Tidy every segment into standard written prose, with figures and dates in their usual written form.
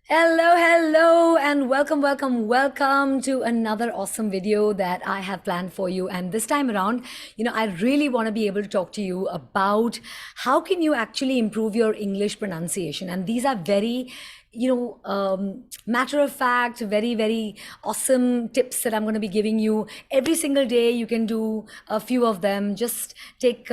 Hello, and welcome to another awesome video that I have planned for you. And this time around, I really want to be able to talk to you about how can you actually improve your English pronunciation. And these are very, matter of fact, very awesome tips that I'm going to be giving you every single day. You can do a few of them. Just take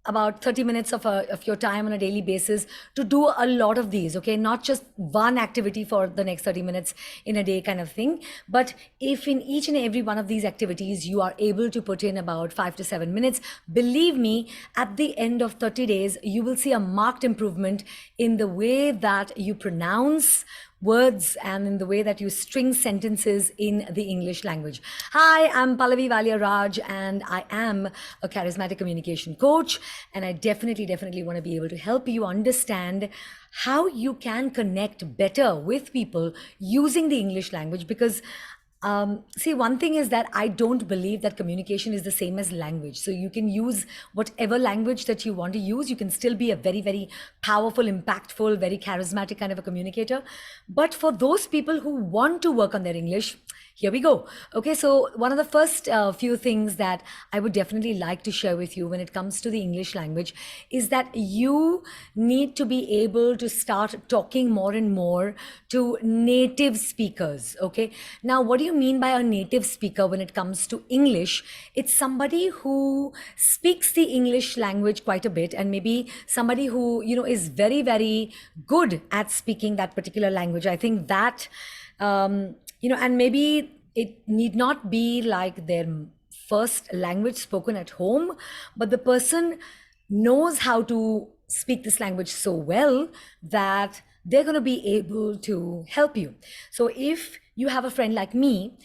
about 30 minutes of your time on a daily basis to do a lot of these, okay? Not just one activity for the next 30 minutes in a day kind of thing, but if in each and every one of these activities you are able to put in about 5 to 7 minutes, believe me, at the end of 30 days, you will see a marked improvement in the way that you pronounce words and in the way that you string sentences in the English language. Hi, I'm Pallavi Valia Raj, and I am a charismatic communication coach. And I definitely want to be able to help you understand how you can connect better with people using the English language. Because see, one thing is that I don't believe that communication is the same as language. So you can use whatever language that you want to use. You can still be a very powerful, impactful, very charismatic kind of a communicator. But for those people who want to work on their English, here we go. Okay, so one of the first few things that I would definitely like to share with you when it comes to the English language is that you need to be able to start talking more and more to native speakers. Okay, now what do you mean by a native speaker when it comes to English? It's somebody who speaks the English language quite a bit, and maybe somebody who, is very good at speaking that particular language. I think that and maybe it need not be like their first language spoken at home, but the person knows how to speak this language so well that they're going to be able to help you. So if you have a friend like me,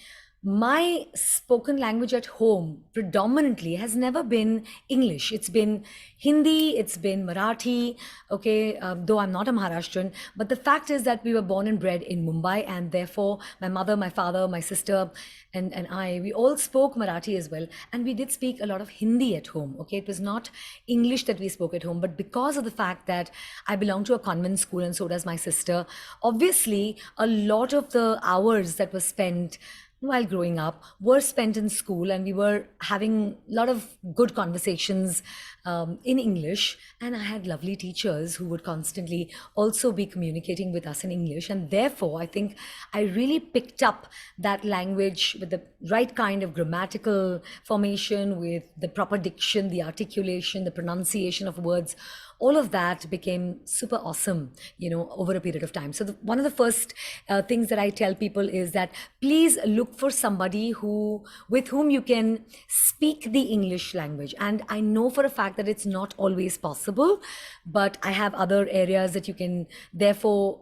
my spoken language at home predominantly has never been English. It's been Hindi, it's been Marathi, okay, though I'm not a Maharashtrian. But the fact is that we were born and bred in Mumbai, and therefore my mother, my father, my sister, and I, we all spoke Marathi as well. And we did speak a lot of Hindi at home, okay? It was not English that we spoke at home, but because of the fact that I belong to a convent school and so does my sister, obviously a lot of the hours that were spent while growing up were spent in school, and we were having a lot of good conversations in English, and I had lovely teachers who would constantly also be communicating with us in English. And therefore I think I really picked up that language with the right kind of grammatical formation, with the proper diction, the articulation, the pronunciation of words. All of that became super awesome, over a period of time. So one of the first things that I tell people is that please look for somebody with whom you can speak the English language. And I know for a fact that it's not always possible, but I have other areas that you can therefore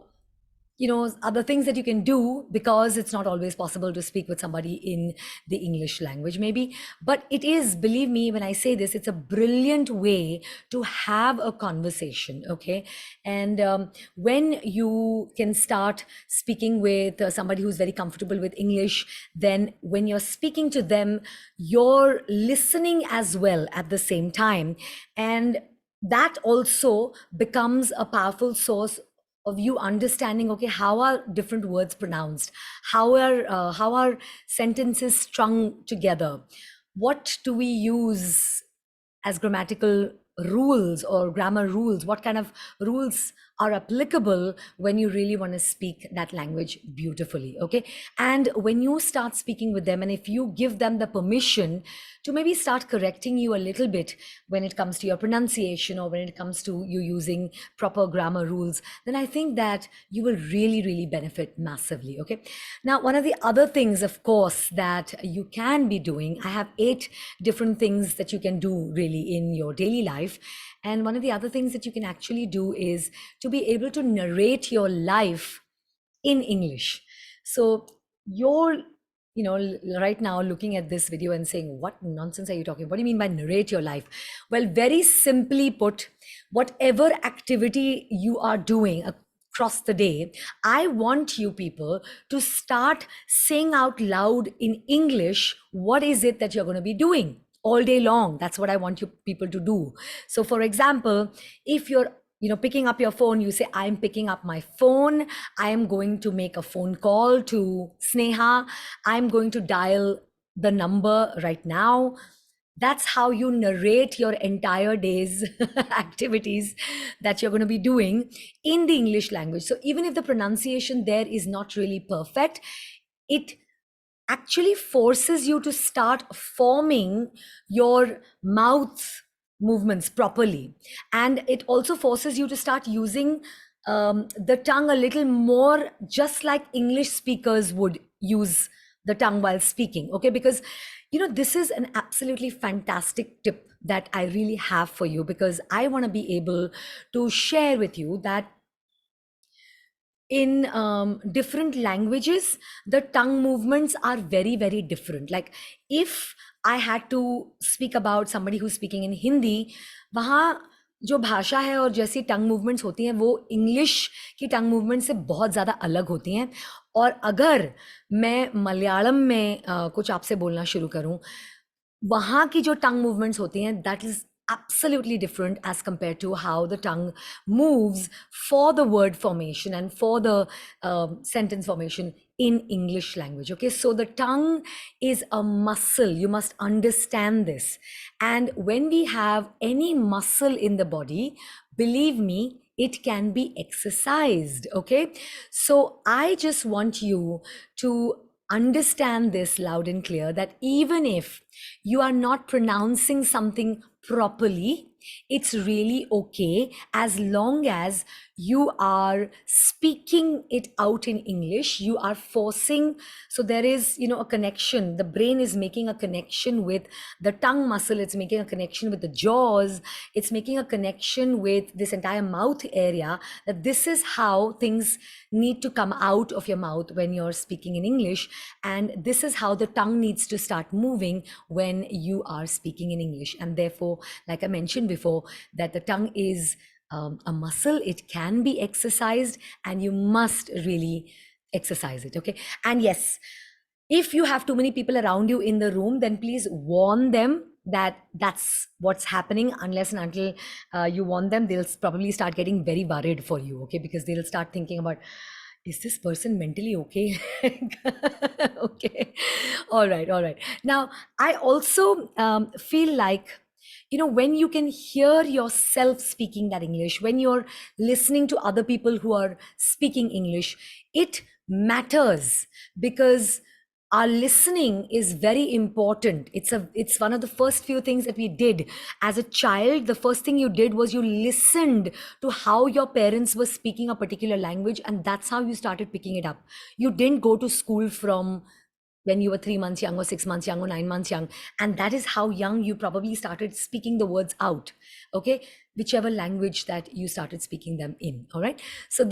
other things that you can do, because it's not always possible to speak with somebody in the English language, maybe. But it is, believe me when I say this, it's a brilliant way to have a conversation, okay? And when you can start speaking with somebody who's very comfortable with English, then when you're speaking to them, you're listening as well at the same time. And that also becomes a powerful source of you understanding, okay, how are different words pronounced, how are sentences strung together, what do we use as grammatical rules or grammar rules, what kind of rules are applicable when you really want to speak that language beautifully, okay? And when you start speaking with them, and if you give them the permission to maybe start correcting you a little bit when it comes to your pronunciation or when it comes to you using proper grammar rules, then I think that you will really benefit massively, okay? Now, one of the other things, of course, that you can be doing, I have 8 different things that you can do really in your daily life. And one of the other things that you can actually do is to be able to narrate your life in English. So you're, right now looking at this video and saying, what nonsense are you talking? What do you mean by narrate your life? Well, very simply put, whatever activity you are doing across the day, I want you people to start saying out loud in English, what is it that you're going to be doing all day long? That's what I want you people to do. So for example, if you're picking up your phone, you say, I'm picking up my phone. I am going to make a phone call to Sneha. I'm going to dial the number right now. That's how you narrate your entire day's activities that you're going to be doing in the English language. So even if the pronunciation there is not really perfect, it actually forces you to start forming your mouth movements properly. And it also forces you to start using the tongue a little more, just like English speakers would use the tongue while speaking. Okay, because this is an absolutely fantastic tip that I really have for you, because I want to be able to share with you that in different languages, the tongue movements are very, very different. Like if I had to speak about somebody who's speaking in Hindi, वहाँ जो भाषा है और जैसी टंग movements होती हैं वो English की टंग मूवमेंट से बहुत ज़्यादा अलग होती हैं. और अगर मैं मलयालम में कुछ आपसे बोलना शुरू करूँ, वहाँ की जो टंग मूवमेंट्स होती हैं, that is absolutely different as compared to how the tongue moves for the word formation and for the sentence formation in English language. Okay, so the tongue is a muscle. You must understand this. And when we have any muscle in the body, believe me, it can be exercised. Okay, so I just want you to understand this loud and clear, that even if you are not pronouncing something properly, it's really okay as long as you are speaking it out in English. You are forcing, so there is, a connection. The brain is making a connection with the tongue muscle, it's making a connection with the jaws, it's making a connection with this entire mouth area, that this is how things need to come out of your mouth when you're speaking in English. And this is how the tongue needs to start moving when you are speaking in English. And therefore, like I mentioned before, that the tongue is a muscle. It can be exercised, and you must really exercise it. Okay. And yes, if you have too many people around you in the room, then please warn them that that's what's happening. Unless and until you warn them, they'll probably start getting very worried for you. Okay, because they'll start thinking about, is this person mentally okay? Okay, all right, all right. Now I also feel like, when you can hear yourself speaking that English, when you're listening to other people who are speaking English, it matters, because our listening is very important. It's one of the first few things that we did as a child. The first thing you did was you listened to how your parents were speaking a particular language, and that's how you started picking it up. You didn't go to school from when you were 3 months young or 6 months young or 9 months young, and that is how young you probably started speaking the words out. Okay, whichever language that you started speaking them in. All right, so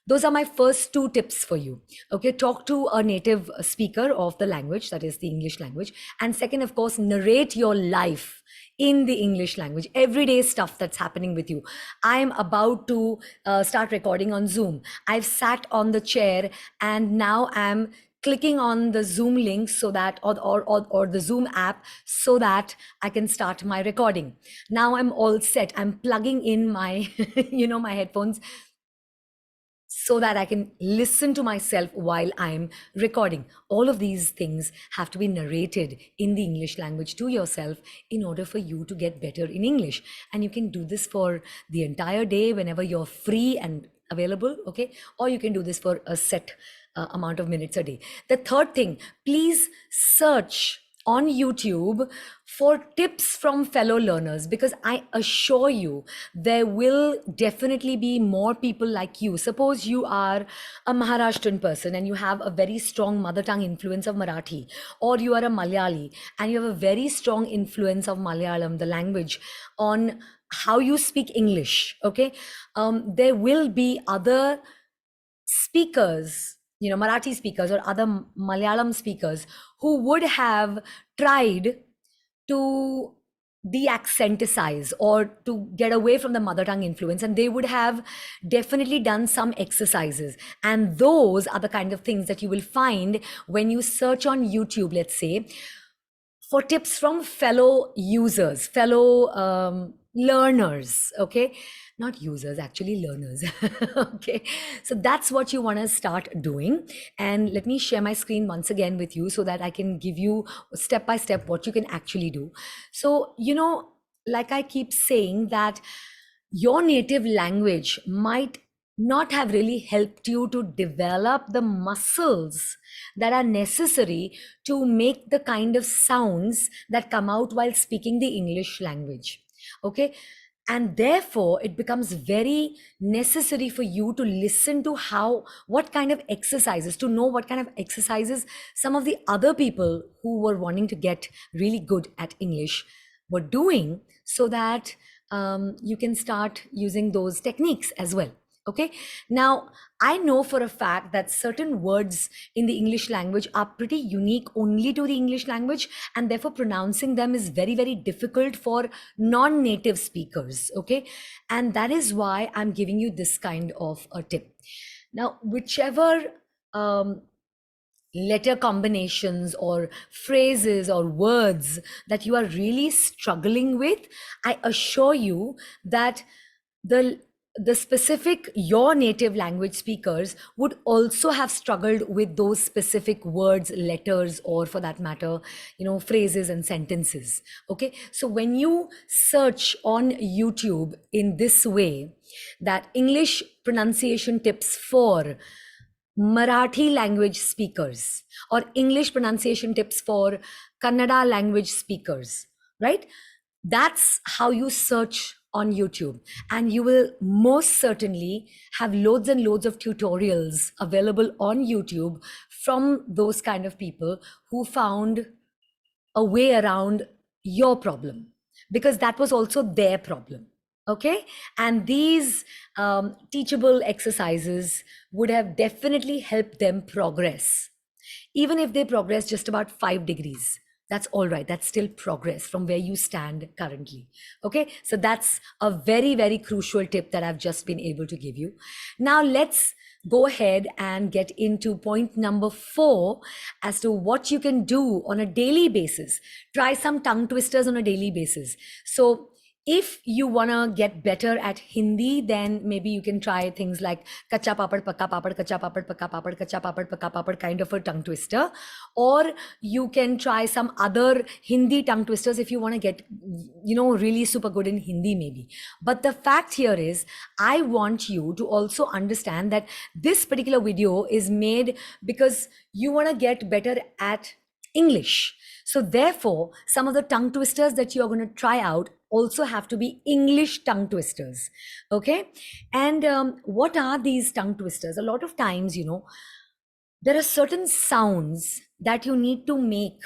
those are my first two tips for you. Okay, talk to a native speaker of the language, that is the English language. And second, of course, narrate your life in the English language, everyday stuff that's happening with you. I am about to start recording on Zoom. I've sat on the chair and now I'm clicking on the Zoom link so that, or the Zoom app, so that I can start my recording. Now I'm all set. I'm plugging in my, my headphones so that I can listen to myself while I'm recording. All of these things have to be narrated in the English language to yourself in order for you to get better in English. And you can do this for the entire day whenever you're free and available, okay? Or you can do this for a set amount of minutes a day. The third thing, please search on YouTube for tips from fellow learners, because I assure you there will definitely be more people like you. Suppose you are a Maharashtrian person and you have a very strong mother tongue influence of Marathi, or you are a Malayali and you have a very strong influence of Malayalam, the language, on how you speak English. Okay, there will be other speakers, Marathi speakers or other Malayalam speakers who would have tried to de-accenticize or to get away from the mother tongue influence, and they would have definitely done some exercises. And those are the kind of things that you will find when you search on YouTube, let's say, for tips from fellow users, fellow learners, okay? Not users, actually learners. Okay, so that's what you want to start doing. And let me share my screen once again with you so that I can give you step by step what you can actually do. So, like I keep saying, that your native language might not have really helped you to develop the muscles that are necessary to make the kind of sounds that come out while speaking the English language. Okay. And therefore, it becomes very necessary for you to listen to what kind of exercises, to know what kind of exercises some of the other people who were wanting to get really good at English were doing, so that you can start using those techniques as well. Okay. Now, I know for a fact that certain words in the English language are pretty unique only to the English language, and therefore pronouncing them is very, very difficult for non native speakers. Okay. And that is why I'm giving you this kind of a tip. Now, whichever letter combinations or phrases or words that you are really struggling with, I assure you that the the specific your native language speakers would also have struggled with those specific words, letters, or for that matter, phrases and sentences. Okay, so when you search on YouTube in this way, that English pronunciation tips for Marathi language speakers, or English pronunciation tips for Kannada language speakers, right? That's how you search on YouTube. And you will most certainly have loads and loads of tutorials available on YouTube from those kind of people who found a way around your problem, because that was also their problem. Okay. And these teachable exercises would have definitely helped them progress. Even if they progress just about 5 degrees, that's all right. That's still progress from where you stand currently. Okay. So that's a very, very crucial tip that I've just been able to give you. Now, let's go ahead and get into point number 4 as to what you can do on a daily basis. Try some tongue twisters on a daily basis. So, if you want to get better at Hindi, then maybe you can try things like kacha papad, pakka papad, kacha papad, pakka papad, kacha papad, pakka papad, kind of a tongue twister. Or you can try some other Hindi tongue twisters if you want to get, really super good in Hindi, maybe. But the fact here is, I want you to also understand that this particular video is made because you want to get better at English. So therefore, some of the tongue twisters that you're going to try out also have to be English tongue twisters. Okay. And what are these tongue twisters? A lot of times, there are certain sounds that you need to make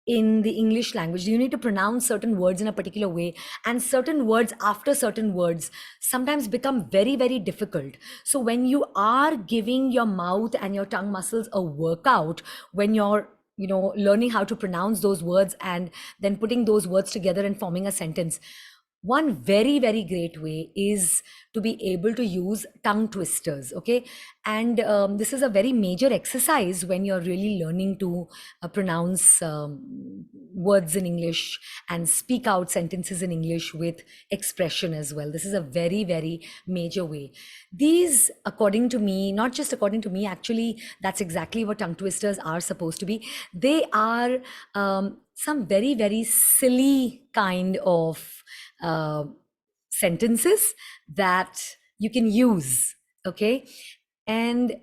in the English language. You need to pronounce certain words in a particular way, and certain words after certain words sometimes become very, very difficult. So when you are giving your mouth and your tongue muscles a workout, when you're learning how to pronounce those words and then putting those words together and forming a sentence, one very, very great way is to be able to use tongue twisters. Okay. And this is a very major exercise when you're really learning to pronounce words in English and speak out sentences in English with expression as well. This is a very, very major way. These, according to me, not just according to me, actually, that's exactly what tongue twisters are supposed to be. They are some very, very silly kind of sentences that you can use. Okay. And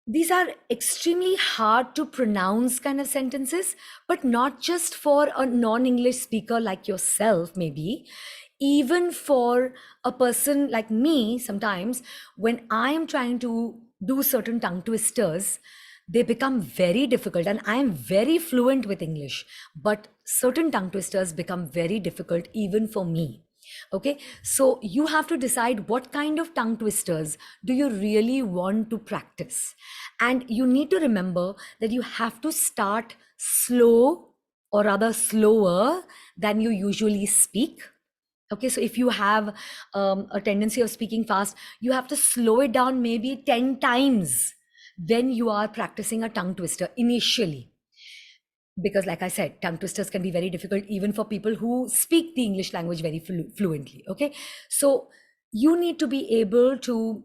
these are extremely hard to pronounce kind of sentences, but not just for a non-English speaker like yourself, maybe. Even for a person like me, sometimes when I am trying to do certain tongue twisters, they become very difficult. And I am very fluent with English, but certain tongue twisters become very difficult even for me. Okay, so you have to decide what kind of tongue twisters do you really want to practice. And you need to remember that you have to start slow, or rather slower than you usually speak. Okay, so if you have a tendency of speaking fast, you have to slow it down maybe 10 times when you are practicing a tongue twister initially. because like I said, tongue twisters can be very difficult even for people who speak the English language very fluently. Okay, so you need to be able to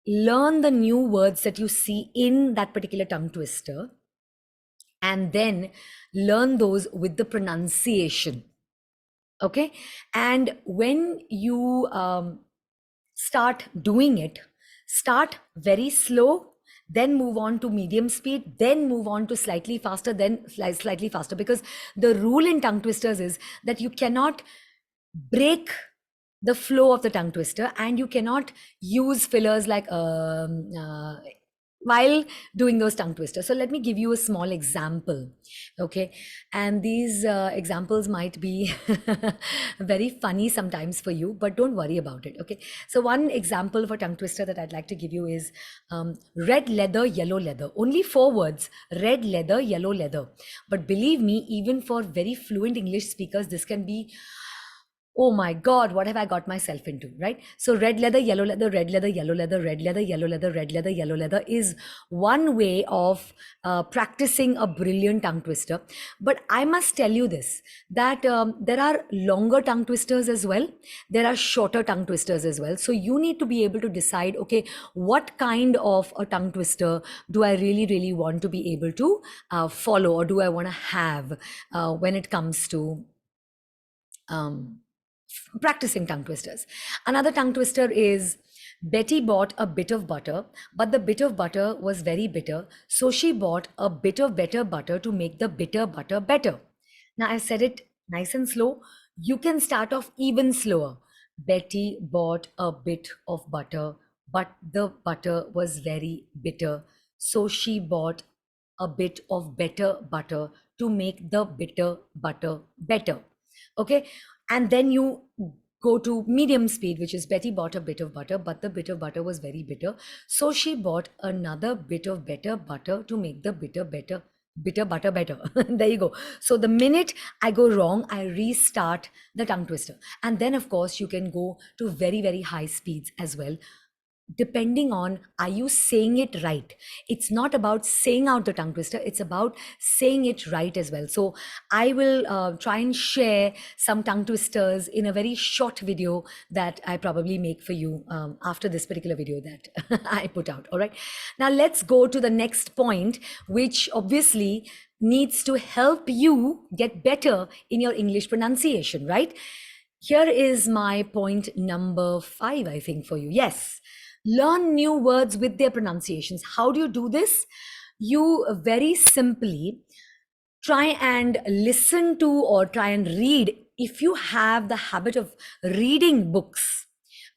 learn the new words that you see in that particular tongue twister and then learn those with the pronunciation. Okay, and when you start doing it, start very slow, then move on to medium speed, then move on to slightly faster, then slightly faster, because the rule in tongue twisters is that you cannot break the flow of the tongue twister, and you cannot use fillers like while doing those tongue twisters. So let me give you a small example. Okay, and these examples might be very funny sometimes for you, but don't worry about it. Okay, so one example for tongue twister that I'd like to give you is red leather, yellow leather. Only 4 words: red leather, yellow leather. But believe me, even for very fluent English speakers, this can be, oh my God, what have I got myself into, right? So red leather, yellow leather, red leather, yellow leather, red leather, yellow leather, red leather, yellow leather is one way of practicing a brilliant tongue twister. But I must tell you this, that there are longer tongue twisters as well. There are shorter tongue twisters as well. So you need to be able to decide, okay, what kind of a tongue twister do I really, really want to be able to follow, or do I want to have when it comes to um, practicing tongue twisters. Another tongue twister is Betty bought a bit of butter, but the bit of butter was very bitter. So she bought a bit of better butter to make the bitter butter better. Now, I said it nice and slow. You can start off even slower. Betty bought a bit of butter, but the butter was very bitter. So she bought a bit of better butter to make the bitter butter better. Okay, and then you go to medium speed, which is Betty bought a bit of butter, but the bit of butter was very bitter. So she bought another bit of better butter to make the bitter butter better. There you go. So the minute I go wrong, I restart the tongue twister. And then, of course, you can go to very, very high speeds as well, depending on, are you saying it right? It's not about saying out the tongue twister, it's about saying it right as well. So I will try and share some tongue twisters in a very short video that I probably make for you after this particular video that I put out. All right, now let's go to the next point, which obviously needs to help you get better in your English pronunciation, right? Here is my point number 5, I think, for you. Yes, learn new words with their pronunciations. How do you do this? You very simply try and listen to or try and read, if you have the habit of reading books,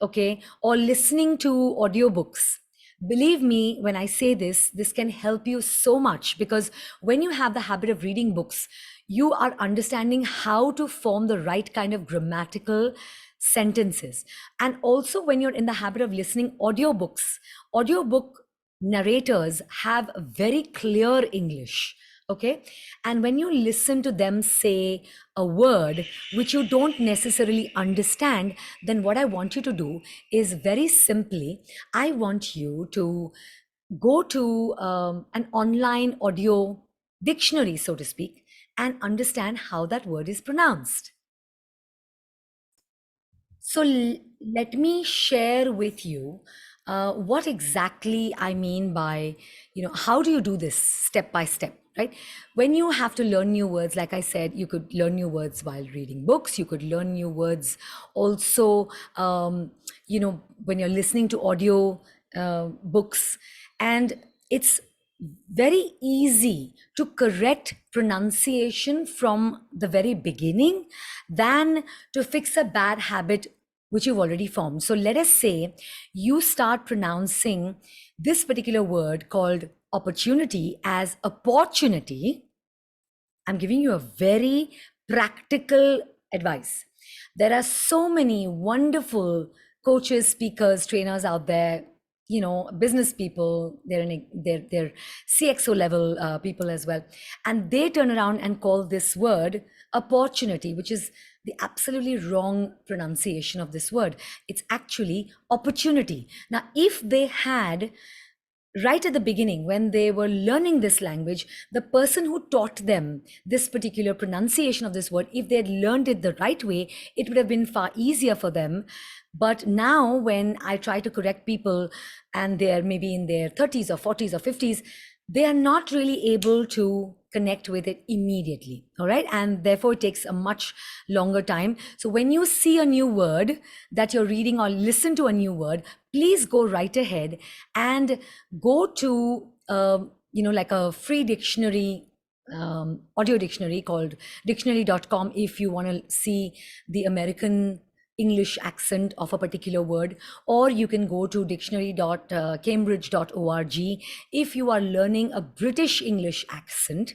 okay, or listening to audiobooks. Believe me when I say this, this can help you so much, because when you have the habit of reading books, you are understanding how to form the right kind of grammatical sentences. And also, when you're in the habit of listening audiobooks, audiobook narrators have very clear English. Okay, and when you listen to them say a word which you don't necessarily understand, then what I want you to do is, very simply, I want you to go to an online audio dictionary, so to speak, and understand how that word is pronounced. So let me share with you what exactly I mean by, how do you do this step by step, right? When you have to learn new words, like I said, you could learn new words while reading books. You could learn new words also, when you're listening to audio books. And it's very easy to correct pronunciation from the very beginning than to fix a bad habit which you've already formed. So let us say you start pronouncing this particular word called opportunity as opportunity. I'm giving you a very practical advice. There are so many wonderful coaches, speakers, trainers out there, business people, they're CXO level people as well. And they turn around and call this word opportunity, which is the absolutely wrong pronunciation of this word. It's actually opportunity. Now, if they had right at the beginning, when they were learning this language, the person who taught them this particular pronunciation of this word, if they had learned it the right way, it would have been far easier for them. But now, when I try to correct people and they're maybe in their 30s or 40s or 50s, they are not really able to connect with it immediately. All right. And therefore, it takes a much longer time. So, when you see a new word that you're reading or listen to a new word, please go right ahead and go to, like a free dictionary, audio dictionary called dictionary.com, if you want to see the American English accent of a particular word, or you can go to dictionary.cambridge.org if you are learning a British English accent.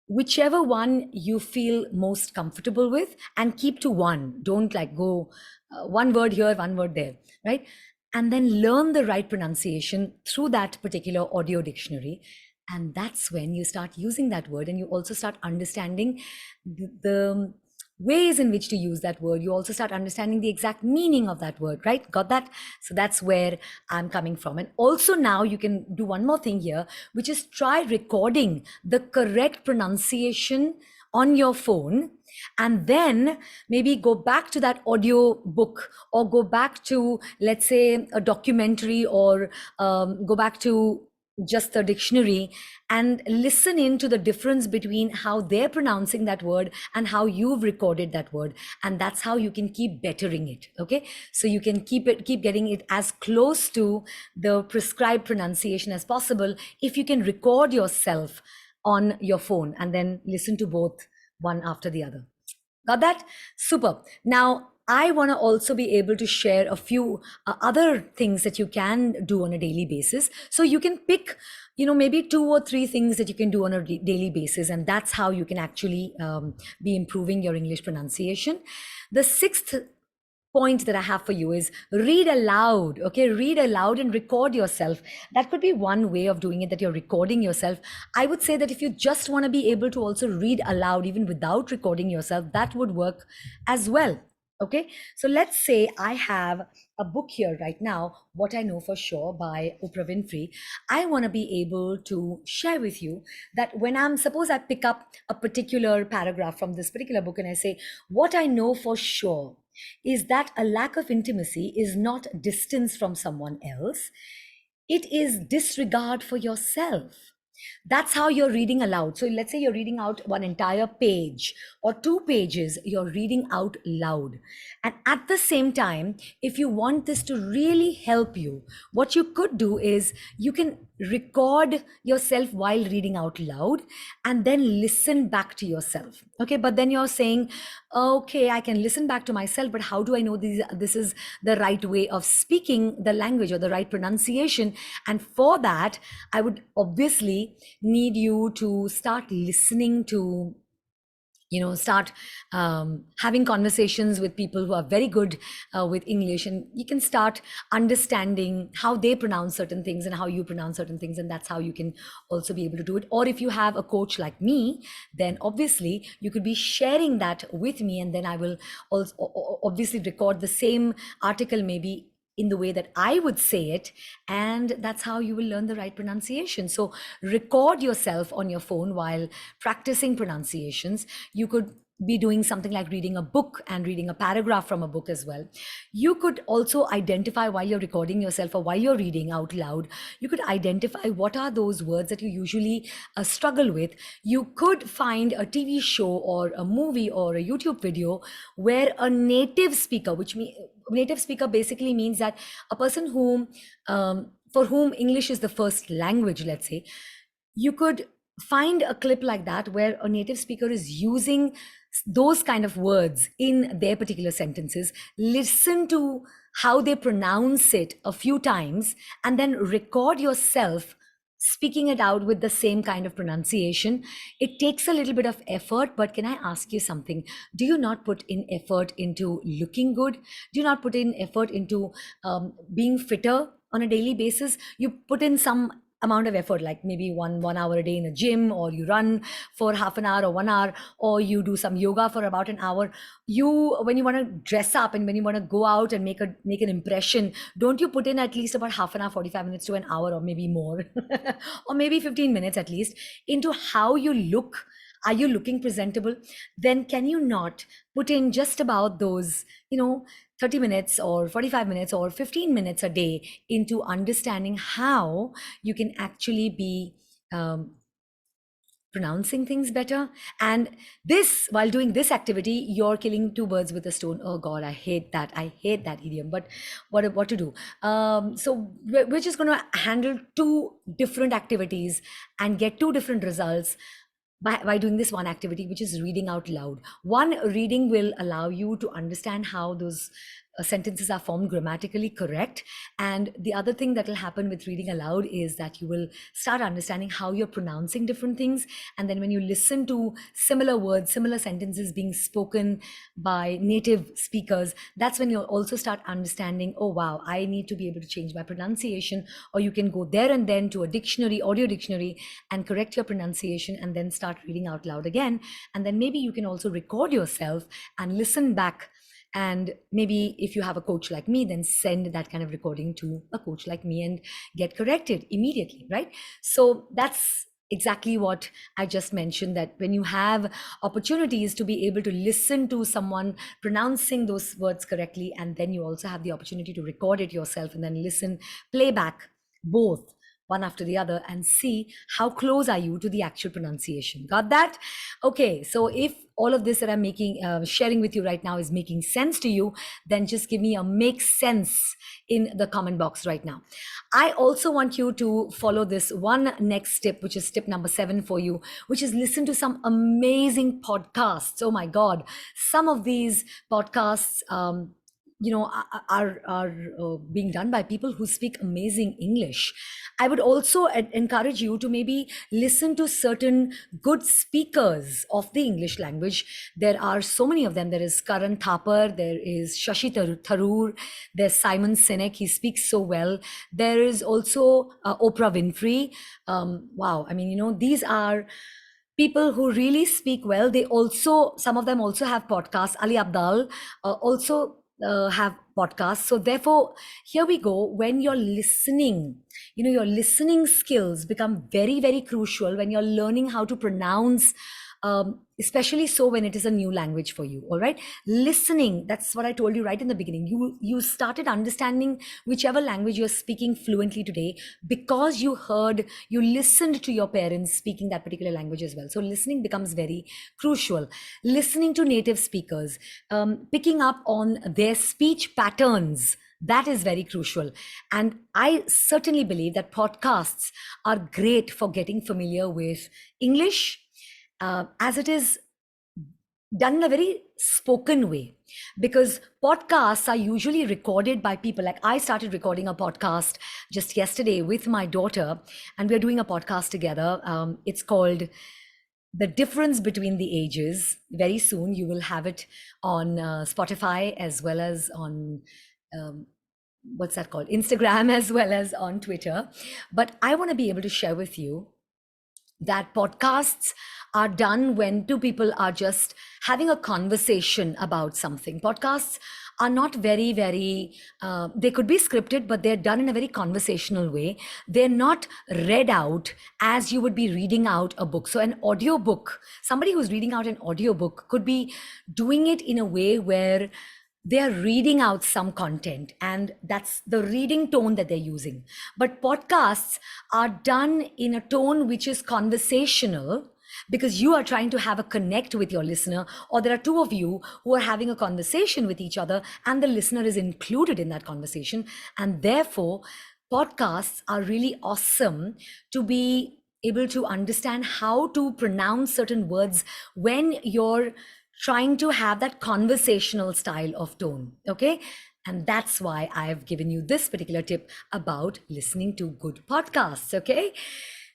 Whichever one you feel most comfortable with, and keep to one. Don't like go one word here, one word there, right? And then learn the right pronunciation through that particular audio dictionary. And that's when you start using that word, and you also start understanding the ways in which to use that word. You also start understanding the exact meaning of that word, right? Got that? So that's where I'm coming from. And also now you can do one more thing here, which is try recording the correct pronunciation on your phone, and then maybe go back to that audio book, or go back to, let's say, a documentary, or go back to just the dictionary, and listen into the difference between how they're pronouncing that word and how you've recorded that word. And that's how you can keep bettering it. Okay. So you can keep getting it as close to the prescribed pronunciation as possible if you can record yourself on your phone and then listen to both one after the other. Got that? Super. Now, I want to also be able to share a few other things that you can do on a daily basis. So you can pick, maybe 2 or 3 things that you can do on a daily basis. And that's how you can actually be improving your English pronunciation. The sixth point that I have for you is read aloud. Okay, read aloud and record yourself. That could be one way of doing it, that you're recording yourself. I would say that if you just want to be able to also read aloud, even without recording yourself, that would work as well. Okay, so let's say I have a book here right now, What I Know for Sure by Oprah Winfrey. I want to be able to share with you that when suppose I pick up a particular paragraph from this particular book and I say, what I know for sure is that a lack of intimacy is not distance from someone else. It is disregard for yourself. That's how you're reading aloud. So let's say you're reading out one entire page or 2 pages, you're reading out loud. And at the same time, if you want this to really help you, what you could do is you can record yourself while reading out loud and then listen back to yourself. Okay, but then you're saying, okay, I can listen back to myself, but how do I know this is the right way of speaking the language or the right pronunciation? And for that, I would obviously need you to start listening to, start having conversations with people who are very good with English, and you can start understanding how they pronounce certain things and how you pronounce certain things, and that's how you can also be able to do it. Or if you have a coach like me, then obviously you could be sharing that with me, and then I will also obviously record the same article maybe in the way that I would say it, and that's how you will learn the right pronunciation. So record yourself on your phone while practicing pronunciations. You could be doing something like reading a book and reading a paragraph from a book as well. You could also identify, while you're recording yourself or while you're reading out loud, you could identify what are those words that you usually struggle with. You could find a TV show or a movie or a YouTube video where a native speaker, which means native speaker basically means that a person for whom English is the first language, let's say, you could find a clip like that where a native speaker is using those kind of words in their particular sentences. Listen to how they pronounce it a few times and then record yourself speaking it out with the same kind of pronunciation. It takes a little bit of effort, but can I ask you something? Do you not put in effort into looking good? Do you not put in effort into being fitter on a daily basis? You put in some amount of effort, like maybe one hour a day in a gym, or you run for half an hour or 1 hour, or you do some yoga for about an hour. You, when you want to dress up and when you want to go out and make an impression, don't you put in at least about half an hour, 45 minutes to an hour, or maybe more, or maybe 15 minutes at least, into how you look? Are you looking presentable? Then can you not put in just about those, 30 minutes or 45 minutes or 15 minutes a day into understanding how you can actually be um, pronouncing things better? And this, while doing this activity, you're killing two birds with a stone. Oh God, I hate that idiom, but what to do? So we're just going to handle two different activities and get two different results by doing this one activity, which is reading out loud. One, reading will allow you to understand how those sentences are formed grammatically correct. And the other thing that will happen with reading aloud is that you will start understanding how you're pronouncing different things. And then when you listen to similar words, similar sentences being spoken by native speakers, that's when you'll also start understanding, oh wow, I need to be able to change my pronunciation. Or you can go there and then to a dictionary, audio dictionary, and correct your pronunciation and then start reading out loud again. And then maybe you can also record yourself and listen back. And maybe if you have a coach like me, then send that kind of recording to a coach like me and get corrected immediately, right? So that's exactly what I just mentioned, that when you have opportunities to be able to listen to someone pronouncing those words correctly, and then you also have the opportunity to record it yourself and then listen, playback both, one after the other, and see how close are you to the actual pronunciation. Got that? Okay, so if all of this that I'm sharing with you right now is making sense to you, then just give me a makes sense in the comment box right now. I also want you to follow this one next tip, which is tip number 7 for you, which is listen to some amazing podcasts. Oh my God, some of these podcasts, are being done by people who speak amazing English. I would also encourage you to maybe listen to certain good speakers of the English language. There are so many of them. There is Karan Thapar, there is Shashi Tharoor, there's Simon Sinek, he speaks so well. There is also Oprah Winfrey. Wow, I mean, these are people who really speak well. They also, some of them also have podcasts. Ali Abdal also have podcasts. So therefore, here we go. When you're listening, your listening skills become very, very crucial when you're learning how to pronounce, especially so when it is a new language for you. All right, listening, that's what I told you right in the beginning. You started understanding whichever language you're speaking fluently today because you listened to your parents speaking that particular language as well. So listening becomes very crucial. Listening to native speakers, picking up on their speech patterns, that is very crucial. And I certainly believe that podcasts are great for getting familiar with English, as it is done in a very spoken way, because podcasts are usually recorded by people. Like, I started recording a podcast just yesterday with my daughter, and we're doing a podcast together. It's called The Difference Between the Ages. Very soon you will have it on Spotify, as well as on what's that called, Instagram, as well as on Twitter. But I want to be able to share with you that podcasts are done when two people are just having a conversation about something. Podcasts are not very, very, they could be scripted, but they're done in a very conversational way. They're not read out as you would be reading out a book. So an audiobook, somebody who's reading out an audiobook could be doing it in a way where they are reading out some content, and that's the reading tone that they're using. But podcasts are done in a tone which is conversational, because you are trying to have a connect with your listener, or there are two of you who are having a conversation with each other and the listener is included in that conversation. And therefore, podcasts are really awesome to be able to understand how to pronounce certain words when you're trying to have that conversational style of tone. Okay. And that's why I've given you this particular tip about listening to good podcasts. Okay.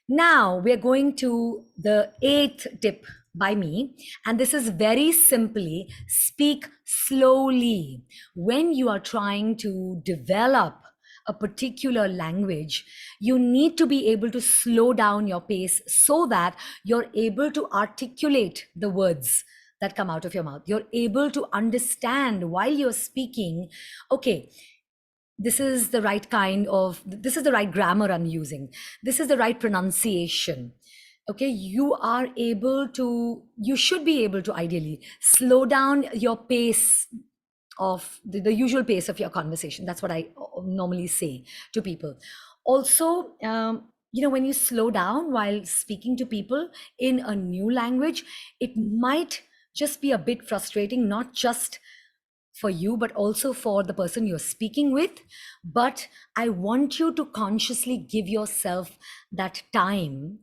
Now we're going to the 8th tip by me. And this is very simply speak slowly. When you are trying to develop a particular language, you need to be able to slow down your pace so that you're able to articulate the words that come out of your mouth. You're able to understand while you're speaking, okay, this is the right this is the right grammar I'm using. This is the right pronunciation. Okay, you should be able to ideally slow down your pace of the usual pace of your conversation. That's what I normally say to people. Also, when you slow down while speaking to people in a new language, it might just be a bit frustrating, not just for you, but also for the person you're speaking with. But I want you to consciously give yourself that time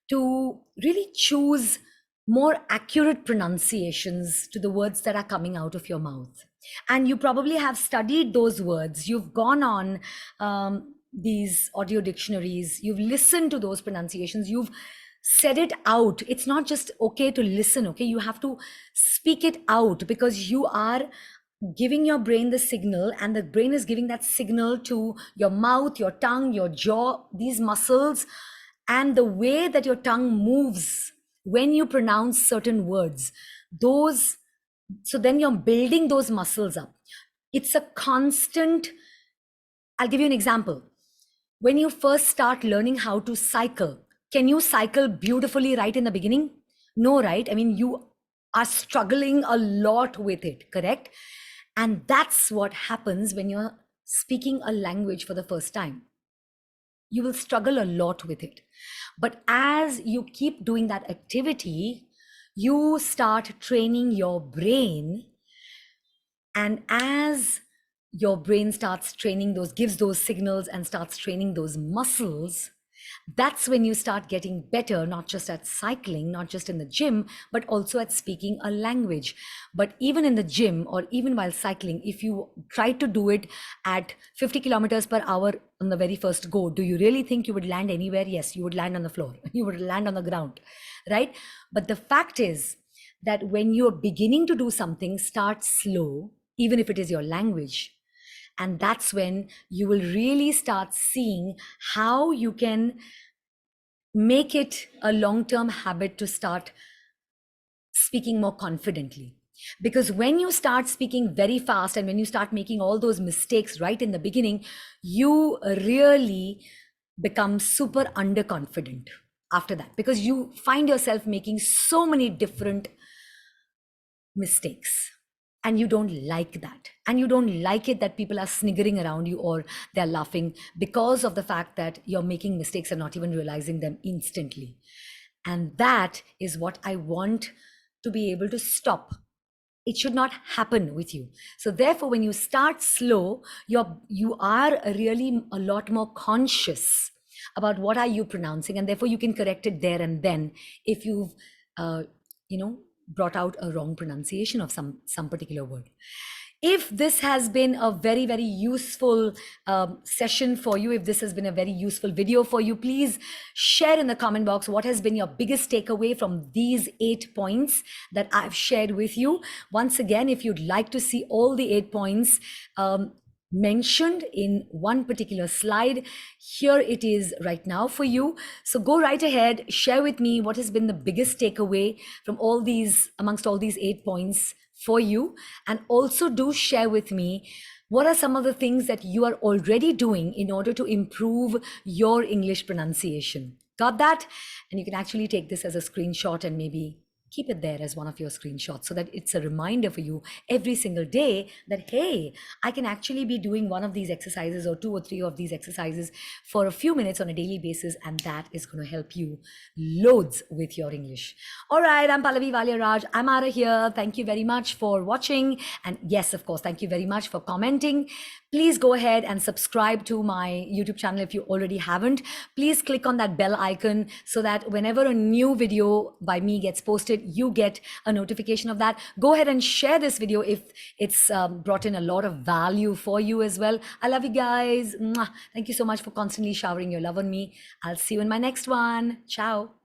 to really choose more accurate pronunciations to the words that are coming out of your mouth. And you probably have studied those words. You've gone on these audio dictionaries, you've listened to those pronunciations, you've said it out. It's not just okay to listen, okay? You have to speak it out, because you are giving your brain the signal, and the brain is giving that signal to your mouth, your tongue, your jaw, these muscles, and the way that your tongue moves when you pronounce certain words. So then you're building those muscles up. It's a constant. I'll give you an example. When you first start learning how to cycle, can you cycle beautifully right in the beginning? No, right? I mean, you are struggling a lot with it, correct? And that's what happens when you're speaking a language for the first time. You will struggle a lot with it. But as you keep doing that activity, you start training your brain. And as your brain starts training gives those signals and starts training those muscles, that's when you start getting better, not just at cycling, not just in the gym, but also at speaking a language. But even in the gym or even while cycling, if you try to do it at 50 kilometers per hour on the very first go, do you really think you would land anywhere? Yes, you would land on the floor. You would land on the ground, right? But the fact is that when you're beginning to do something, start slow, even if it is your language. And that's when you will really start seeing how you can make it a long-term habit to start speaking more confidently. Because when you start speaking very fast and when you start making all those mistakes right in the beginning, you really become super underconfident after that, because you find yourself making so many different mistakes. And you don't like that. And you don't like it that people are sniggering around you or they're laughing because of the fact that you're making mistakes and not even realizing them instantly. And that is what I want to be able to stop. It should not happen with you. So therefore, when you start slow, you are really a lot more conscious about what are you pronouncing, and therefore you can correct it there and then if you've brought out a wrong pronunciation of some particular word. If this has been a very, very useful session for you, if this has been a very useful video for you, please share in the comment box what has been your biggest takeaway from these 8 points that I've shared with you. Once again, if you'd like to see all the 8 points mentioned in one particular slide, here it is right now for you. So go right ahead, share with me what has been the biggest takeaway from amongst all these 8 points for you. And also do share with me what are some of the things that you are already doing in order to improve your English pronunciation. Got that? And you can actually take this as a screenshot and maybe keep it there as one of your screenshots so that it's a reminder for you every single day that, hey, I can actually be doing one of these exercises or 2 or 3 of these exercises for a few minutes on a daily basis, and that is going to help you loads with your English. All right, I'm Pallavi Valia-Raj. I'm out of here. Thank you very much for watching. And yes, of course, thank you very much for commenting. Please go ahead and subscribe to my YouTube channel if you already haven't. Please click on that bell icon so that whenever a new video by me gets posted, you get a notification of that. Go ahead and share this video if it's brought in a lot of value for you as well. I love you guys. Mwah. Thank you so much for constantly showering your love on me. I'll see you in my next one. Ciao.